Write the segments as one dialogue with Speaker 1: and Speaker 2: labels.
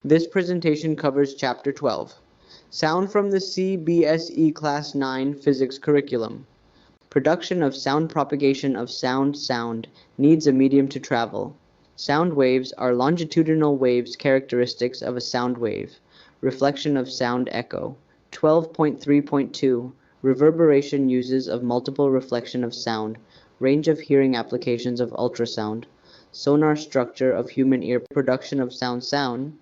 Speaker 1: This presentation covers Chapter 12, Sound from the CBSE Class 9 Physics Curriculum. Production of sound propagation of sound needs a medium to travel. Sound waves are longitudinal waves characteristics of a sound wave. Reflection of sound echo. 12.3.2 Reverberation uses of multiple reflection of sound. Range of hearing applications of ultrasound. Sonar structure of human ear. Production of sound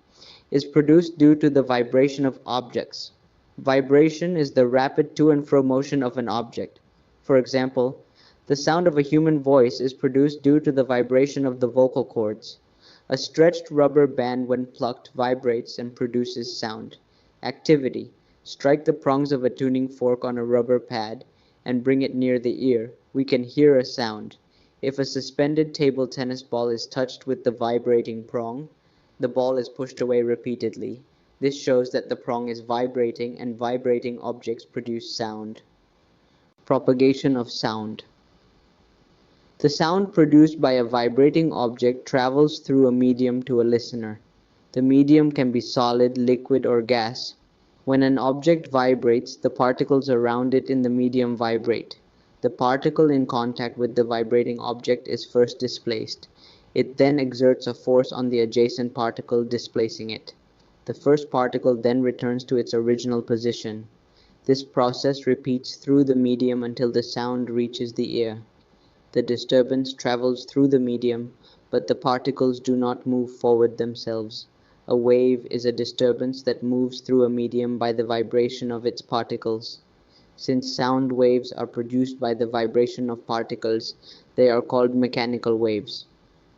Speaker 1: is produced due to the vibration of objects. Vibration is the rapid to and fro motion of an object. For example, the sound of a human voice is produced due to the vibration of the vocal cords. A stretched rubber band when plucked vibrates and produces sound. Activity: strike the prongs of a tuning fork on a rubber pad and bring it near the ear. We can hear a sound. If a suspended table tennis ball is touched with the vibrating prong, the ball is pushed away repeatedly. This shows that the prong is vibrating and vibrating objects produce sound. Propagation of sound. The sound produced by a vibrating object travels through a medium to a listener. The medium can be solid, liquid, or gas. When an object vibrates, the particles around it in the medium vibrate. The particle in contact with the vibrating object is first displaced. It then exerts a force on the adjacent particle, displacing it. The first particle then returns to its original position. This process repeats through the medium until the sound reaches the ear. The disturbance travels through the medium, but the particles do not move forward themselves. A wave is a disturbance that moves through a medium by the vibration of its particles. Since sound waves are produced by the vibration of particles, they are called mechanical waves.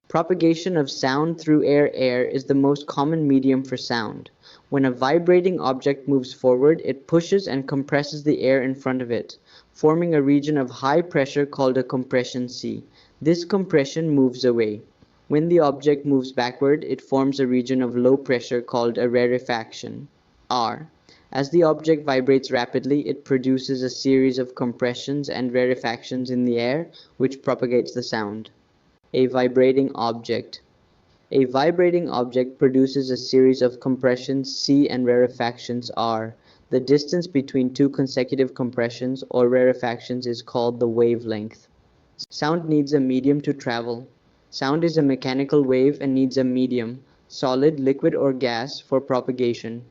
Speaker 1: Propagation of sound through air. Air is the most common medium for sound. When a vibrating object moves forward, it pushes and compresses the air in front of it, forming a region of high pressure called a compression C. This compression moves away. When the object moves backward, it forms a region of low pressure called a rarefaction R. As the object vibrates rapidly, it produces a series of compressions and rarefactions in the air, which propagates the sound. A vibrating object. A vibrating object produces a series of compressions C and rarefactions R. The distance between two consecutive compressions or rarefactions is called the wavelength. Sound needs a medium to travel. Sound is a mechanical wave and needs a medium, solid, liquid, or gas, for propagation.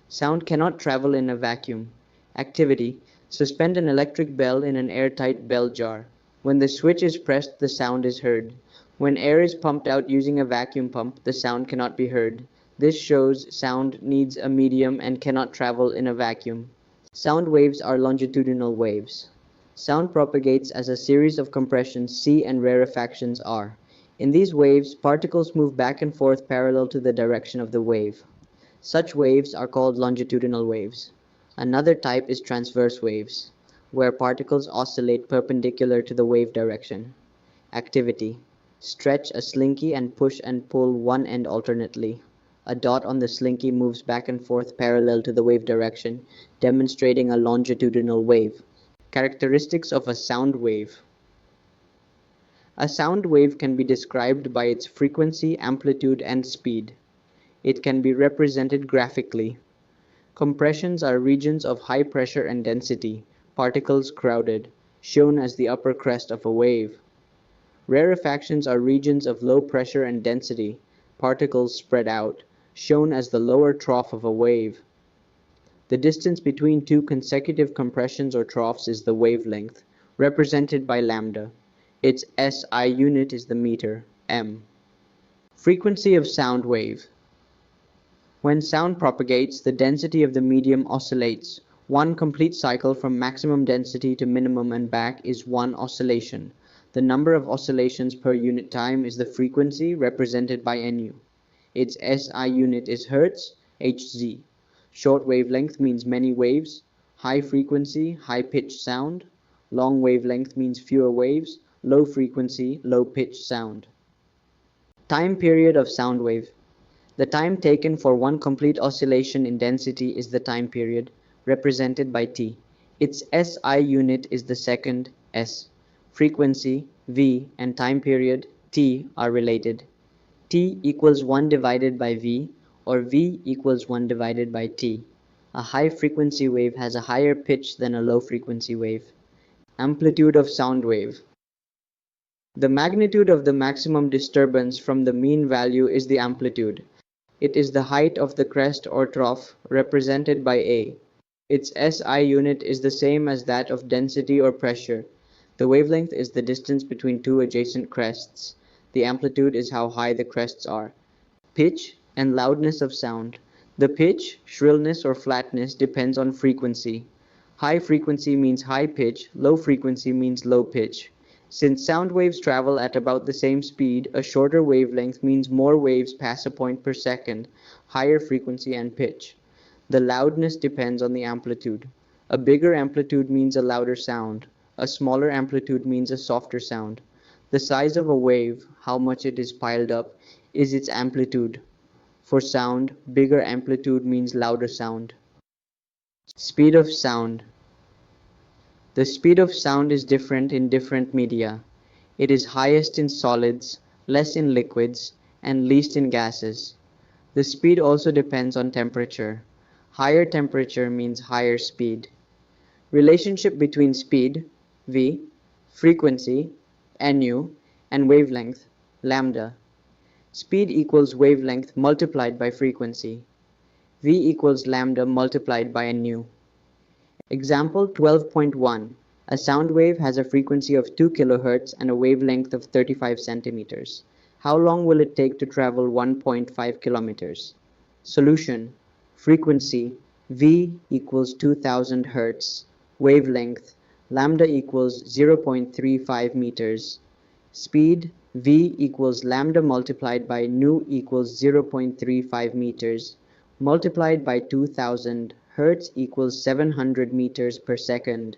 Speaker 1: Sound cannot travel in a vacuum. Activity: suspend an electric bell in an airtight bell jar. When the switch is pressed, the sound is heard. When air is pumped out using a vacuum pump, the sound cannot be heard. This shows sound needs a medium and cannot travel in a vacuum. Sound waves are longitudinal waves. Sound propagates as a series of compressions C and rarefactions R. In these waves, particles move back and forth parallel to the direction of the wave. Such waves are called longitudinal waves. Another type is transverse waves, where particles oscillate perpendicular to the wave direction. Activity: stretch a slinky and push and pull one end alternately. A dot on the slinky moves back and forth parallel to the wave direction, demonstrating a longitudinal wave. Characteristics of a sound wave. A sound wave can be described by its frequency, amplitude, and speed. It can be represented graphically. Compressions are regions of high pressure and density, particles crowded, shown as the upper crest of a wave. Rarefactions are regions of low pressure and density, particles spread out, shown as the lower trough of a wave. The distance between two consecutive compressions or troughs is the wavelength, represented by lambda. Its SI unit is the meter, m. Frequency of sound wave. When sound propagates, the density of the medium oscillates. One complete cycle from maximum density to minimum and back is one oscillation. The number of oscillations per unit time is the frequency, represented by Nu. Its SI unit is Hertz, Hz. Short wavelength means many waves. High frequency, high-pitched sound. Long wavelength means fewer waves. Low frequency, low-pitched sound. Time period of sound wave. The time taken for one complete oscillation in density is the time period, represented by T. Its SI unit is the second, S. Frequency, V, and time period, T, are related. T equals 1 divided by V, or V equals 1 divided by T. A high-frequency wave has a higher pitch than a low-frequency wave. Amplitude of sound wave. The magnitude of the maximum disturbance from the mean value is the amplitude. It is the height of the crest or trough, represented by A. Its SI unit is the same as that of density or pressure. The wavelength is the distance between two adjacent crests. The amplitude is how high the crests are. Pitch and loudness of sound. The pitch, shrillness or flatness depends on frequency. High frequency means high pitch, low frequency means low pitch. Since sound waves travel at about the same speed, a shorter wavelength means more waves pass a point per second, higher frequency and pitch. The loudness depends on the amplitude. A bigger amplitude means a louder sound. A smaller amplitude means a softer sound. The size of a wave, how much it is piled up, is its amplitude. For sound, bigger amplitude means louder sound. Speed of sound. The speed of sound is different in different media. It is highest in solids, less in liquids, and least in gases. The speed also depends on temperature. Higher temperature means higher speed. Relationship between speed, v, frequency, nu, and wavelength, lambda. Speed equals wavelength multiplied by frequency. V equals lambda multiplied by nu. Example 12.1. A sound wave has a frequency of 2 kHz and a wavelength of 35 centimeters. How long will it take to travel 1.5 kilometers? Solution. Frequency V equals 2000 Hz. Wavelength lambda equals 0.35 meters. Speed V equals lambda multiplied by nu equals 0.35 meters multiplied by 2000 Hertz equals 700 meters per second.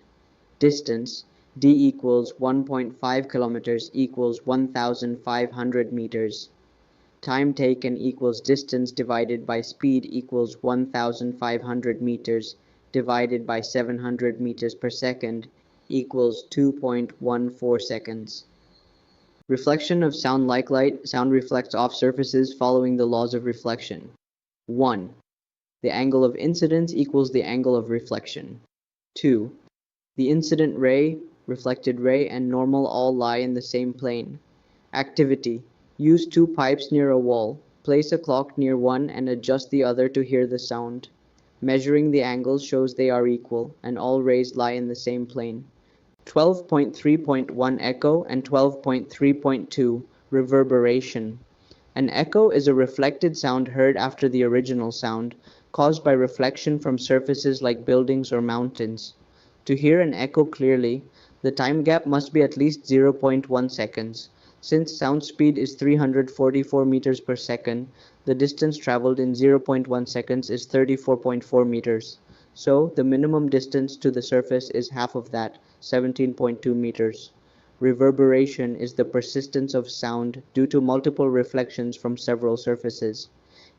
Speaker 1: Distance D equals 1.5 kilometers equals 1500 meters. Time taken equals distance divided by speed equals 1500 meters divided by 700 meters per second equals 2.14 seconds. Reflection of sound like light. Sound reflects off surfaces following the laws of reflection. 1. The angle of incidence equals the angle of reflection. 2. The incident ray, reflected ray, and normal all lie in the same plane. Activity. Use two pipes near a wall. Place a clock near one and adjust the other to hear the sound. Measuring the angles shows they are equal, and all rays lie in the same plane. 12.3.1 Echo and 12.3.2 Reverberation. An echo is a reflected sound heard after the original sound, caused by reflection from surfaces like buildings or mountains. To hear an echo clearly, the time gap must be at least 0.1 seconds. Since sound speed is 344 meters per second, the distance traveled in 0.1 seconds is 34.4 meters. So, the minimum distance to the surface is half of that, 17.2 meters. Reverberation is the persistence of sound due to multiple reflections from several surfaces.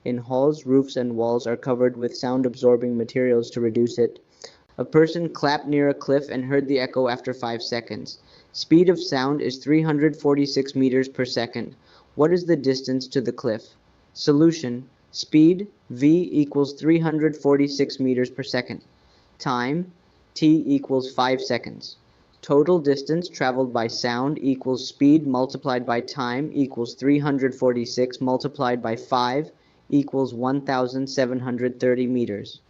Speaker 1: In halls, roofs, and walls are covered with sound-absorbing materials to reduce it. A person clapped near a cliff and heard the echo after 5 seconds. Speed of sound is 346 meters per second. What is the distance to the cliff? Solution. Speed, v equals 346 meters per second. Time, t equals 5 seconds. Total distance traveled by sound equals speed multiplied by time equals 346 multiplied by 5 equals 1730 meters.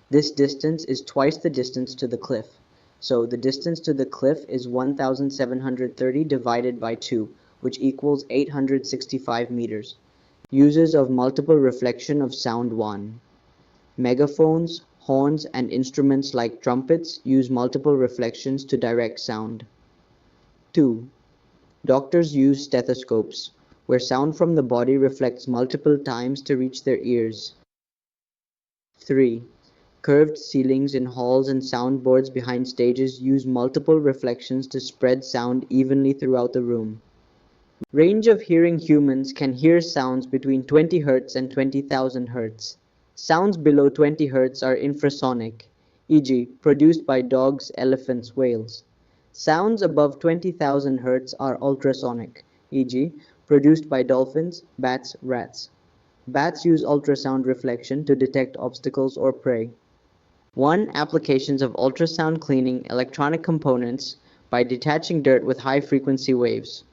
Speaker 1: This distance is twice the distance to the cliff. So the distance to the cliff is 1730 divided by 2, which equals 865 meters. Uses of multiple reflection of sound 1. Megaphones, horns, and instruments like trumpets use multiple reflections to direct sound. 2. Doctors use stethoscopes, where sound from the body reflects multiple times to reach their ears. 3. Curved ceilings in halls and soundboards behind stages use multiple reflections to spread sound evenly throughout the room. Range of hearing. Humans can hear sounds between 20 Hz and 20,000 Hz. Sounds below 20 Hz are infrasonic, e.g., produced by dogs, elephants, whales. Sounds above 20,000 Hz are ultrasonic, e.g., produced by dolphins, bats, rats. Bats use ultrasound reflection to detect obstacles or prey. 1. Applications of ultrasound cleaning electronic components by detaching dirt with high-frequency waves.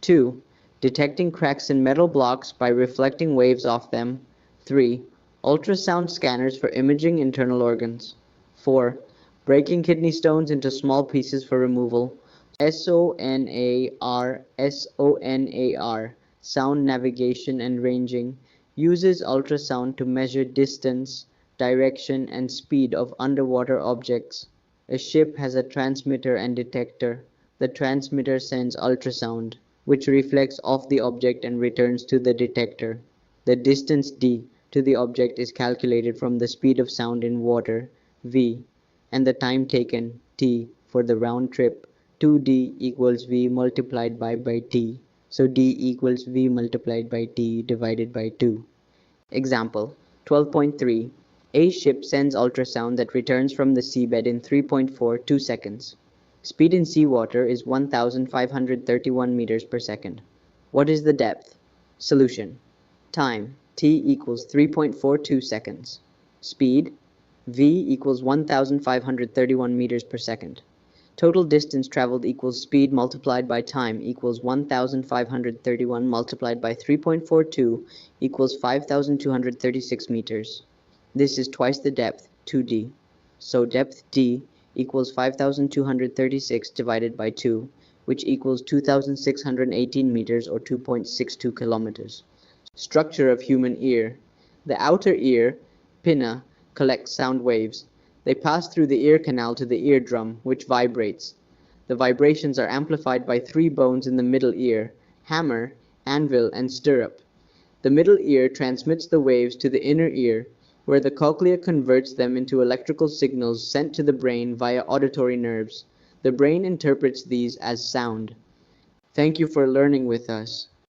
Speaker 1: 2. Detecting cracks in metal blocks by reflecting waves off them. 3. Ultrasound scanners for imaging internal organs. 4. Breaking kidney stones into small pieces for removal. SONAR, sound navigation and ranging, uses ultrasound to measure distance, direction, and speed of underwater objects. A ship has a transmitter and detector. The transmitter sends ultrasound, which reflects off the object and returns to the detector. The distance d to the object is calculated from the speed of sound in water, v, and the time taken, t, for the round trip, 2d equals v multiplied by t. So d equals v multiplied by t divided by 2. Example 12.3. A ship sends ultrasound that returns from the seabed in 3.42 seconds. Speed in seawater is 1,531 meters per second. What is the depth? Solution. Time, t equals 3.42 seconds. Speed, v equals 1,531 meters per second. Total distance traveled equals speed multiplied by time equals 1,531 multiplied by 3.42 equals 5,236 meters. This is twice the depth, 2d. So depth d equals 5,236 divided by 2, which equals 2,618 meters or 2.62 kilometers. Structure of human ear. The outer ear, pinna, collects sound waves. They pass through the ear canal to the eardrum, which vibrates. The vibrations are amplified by 3 bones in the middle ear, hammer, anvil, and stirrup. The middle ear transmits the waves to the inner ear, where the cochlea converts them into electrical signals sent to the brain via auditory nerves. The brain interprets these as sound. Thank you for learning with us.